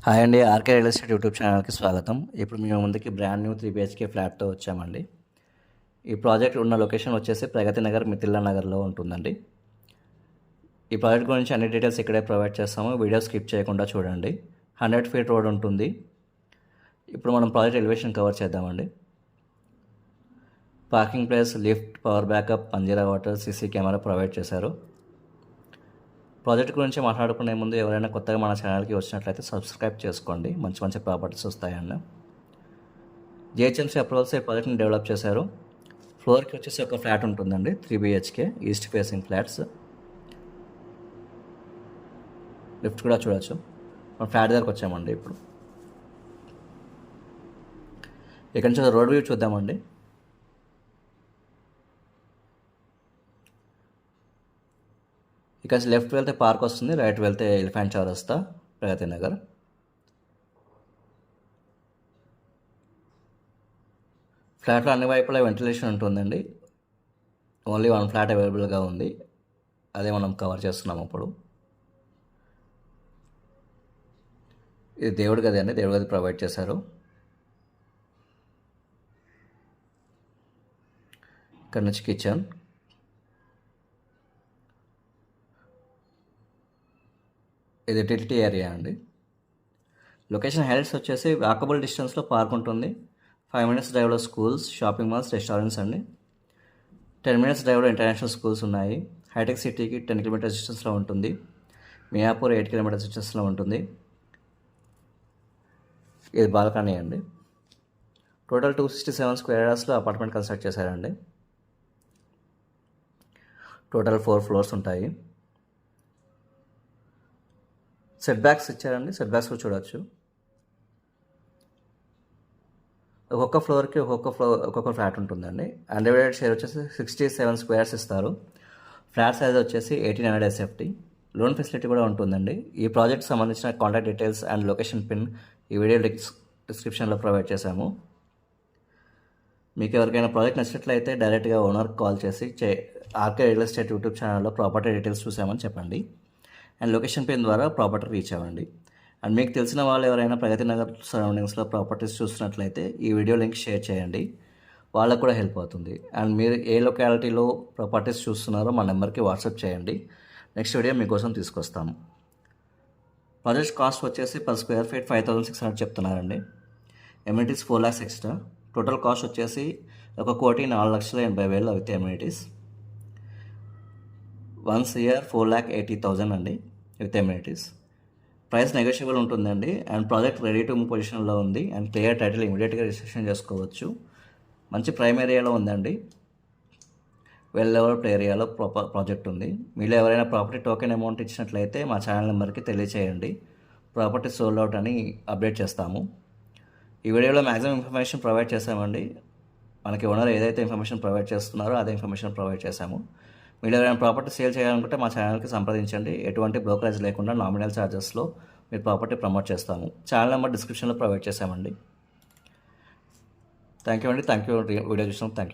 Hi అండి, RK real estate YouTube ఛానల్కి స్వాగతం. ఇప్పుడు మేము ముందుకి బ్రాండ్ న్యూ 3 BHK ఫ్లాట్తో వచ్చామండి. ఈ ప్రాజెక్ట్ ఉన్న లొకేషన్ వచ్చేసి ప్రగతి నగర్, మిథిల్లా నగర్లో ఉంటుందండి. ఈ ప్రాజెక్ట్ గురించి అన్ని డీటెయిల్స్ ఇక్కడే ప్రొవైడ్ చేస్తాము. వీడియో స్కిప్ చేయకుండా చూడండి. 100 ఫీట్ రోడ్ ఉంటుంది. ఇప్పుడు మనం ప్రాజెక్ట్ ఎలివేషన్ కవర్ చేద్దామండి. Parking place, lift, power backup, Manjeera water, CC camera provide చేశారు. ప్రాజెక్ట్ గురించి మాట్లాడుకునే ముందు ఎవరైనా కొత్తగా మన ఛానల్కి వచ్చినట్లయితే సబ్స్క్రైబ్ చేసుకోండి. మంచి మంచి ప్రాపర్టీస్ వస్తాయండి. జిహెచ్ఎంసీ అప్రూవల్స్ ఈ ప్రాజెక్ట్ని డెవలప్ చేశారు. ఫ్లోర్కి వచ్చేసి ఒక ఫ్లాట్ ఉంటుందండి, 3 BHK east facing flats. Lift కూడా చూడొచ్చు. మనం ఫ్లాట్ దగ్గరకు వచ్చామండి. ఇప్పుడు ఇక్కడ నుంచి రోడ్ వ్యూ చూద్దామండి. ఇక్కడ లెఫ్ట్ వెళ్తే పార్క్ వస్తుంది, రైట్ వెళ్తే ఎలిఫెంట్ చౌరస్తా, ప్రగతి నగర్. ఫ్లాట్లో అన్ని వైపులా వెంటిలేషన్ ఉంటుందండి. ఓన్లీ 1 ఫ్లాట్ అవైలబుల్గా ఉంది, అదే మనం కవర్ చేస్తున్నాం. ఇప్పుడు ఇది దేవుడి గది అండి, దేవుడి గది ప్రొవైడ్ చేశారు. ఇక్కడ నుంచి కిచెన్, ఇది టిల్టీ ఏరియా అండి. లొకేషన్ హైలైట్స్ వచ్చేసి వాకబుల్ డిస్టెన్స్లో పార్క్ ఉంటుంది. 5 minutes డ్రైవ్లో స్కూల్స్, షాపింగ్ మాల్స్, రెస్టారెంట్స్ అండి. 10 minutes డ్రైవ్లో ఇంటర్నేషనల్ స్కూల్స్ ఉన్నాయి. హైటెక్ సిటీకి 10 km డిస్టెన్స్లో ఉంటుంది. మియాపూర్ 8 km డిస్టెన్స్లో ఉంటుంది. ఇది బాల్కనీ అండి. టోటల్ 267 స్క్వేర్ యార్డ్స్లో అపార్ట్మెంట్ కన్స్ట్రక్ట్ చేశారండి. టోటల్ 4 floors ఉంటాయి. సెట్ బ్యాక్స్ ఇచ్చారండి, సెట్ బ్యాక్స్ కూడా చూడవచ్చు. ఒక్కొక్క ఫ్లోర్కి ఒక్కొక్క ఫ్లాట్ ఉంటుందండి. అన్డివైడెడ్ షేర్ వచ్చేసి 67 స్క్వేర్స్ ఇస్తారు. ఫ్లాట్ సైజ్ వచ్చేసి 1800 SFT. లోన్ ఫెసిలిటీ కూడా ఉంటుందండి. ఈ ప్రాజెక్ట్ సంబంధించిన contact details and location pin ఈ వీడియో డిస్క్రిప్షన్లో ప్రొవైడ్ చేశాము. మీకు ఎవరికైనా ప్రాజెక్ట్ నచ్చినట్లయితే డైరెక్ట్గా ఓనర్కి కాల్ చేసి ఆర్కే రియల్ ఎస్టేట్ యూట్యూబ్ ఛానల్లో ప్రాపర్టీ డీటెయిల్స్ చూసామని చెప్పండి. అండ్ లొకేషన్ పిన్ ద్వారా ప్రాపర్టీ రీచ్ అవ్వండి. అండ్ మీకు తెలిసిన వాళ్ళు ఎవరైనా ప్రగతి నగర్ సరౌండింగ్స్లో ప్రాపర్టీస్ చూస్తున్నట్లయితే ఈ వీడియో లింక్ షేర్ చేయండి, వాళ్ళకు కూడా హెల్ప్ అవుతుంది. అండ్ మీరు ఏ లొకాలిటీలో ప్రాపర్టీస్ చూస్తున్నారో మా నెంబర్కి వాట్సాప్ చేయండి. నెక్స్ట్ వీడియో మీకోసం తీసుకొస్తాము. ప్రాజెక్ట్ కాస్ట్ వచ్చేసి per square feet 5600 చెప్తున్నారండి. Amenities 4 lakhs extra. Total cost వచ్చేసి 1,04,80,000 విత్ ఎమ్యూనిటీస్. 1 year 4,80,000 అండి విత్ ఎమ్యూనిటీస్. ప్రైస్ నెగోషియబుల్ ఉంటుందండి. And project ready to move పొజిషన్లో ఉంది. అండ్ క్లియర్ టైటిల్ ఇమీడియట్గా రిజిస్ట్రేషన్ చేసుకోవచ్చు. మంచి ప్రైమ్ ఏరియాలో ఉందండి. వెల్ డెవలప్డ్ ఏరియాలో ప్రాజెక్ట్ ఉంది. మీలో ఎవరైనా ప్రాపర్టీ టోకెన్ అమౌంట్ ఇచ్చినట్లయితే మా ఛానల్ నెంబర్కి తెలియచేయండి. ప్రాపర్టీ సోల్డ్ అవుట్ అని అప్డేట్ చేస్తాము. ఈ వీడియోలో మ్యాక్సిమం ఇన్ఫర్మేషన్ ప్రొవైడ్ చేసామండి. మనకి ఓనర్ ఏదైతే ఇన్ఫర్మేషన్ ప్రొవైడ్ చేస్తున్నారో అదే ఇన్ఫర్మేషన్ ప్రొవైడ్ చేశాము. మీరు ఎవరైనా ప్రాపర్టీ సేల్ చేయాలనుకుంటే మా ఛానల్కి సంప్రదించండి. ఎటువంటి బ్రోకరేజ్ లేకుండా నామినల్ ఛార్జెస్లో మీరు ప్రాపర్టీ ప్రమోట్ చేస్తాము. ఛానల్ నెంబర్ డిస్క్రిప్షన్లో ప్రొవైడ్ చేశామండి. థ్యాంక్ యూ అండి. థ్యాంక్ యూ వీడియో చూసినందుకు. Thank you.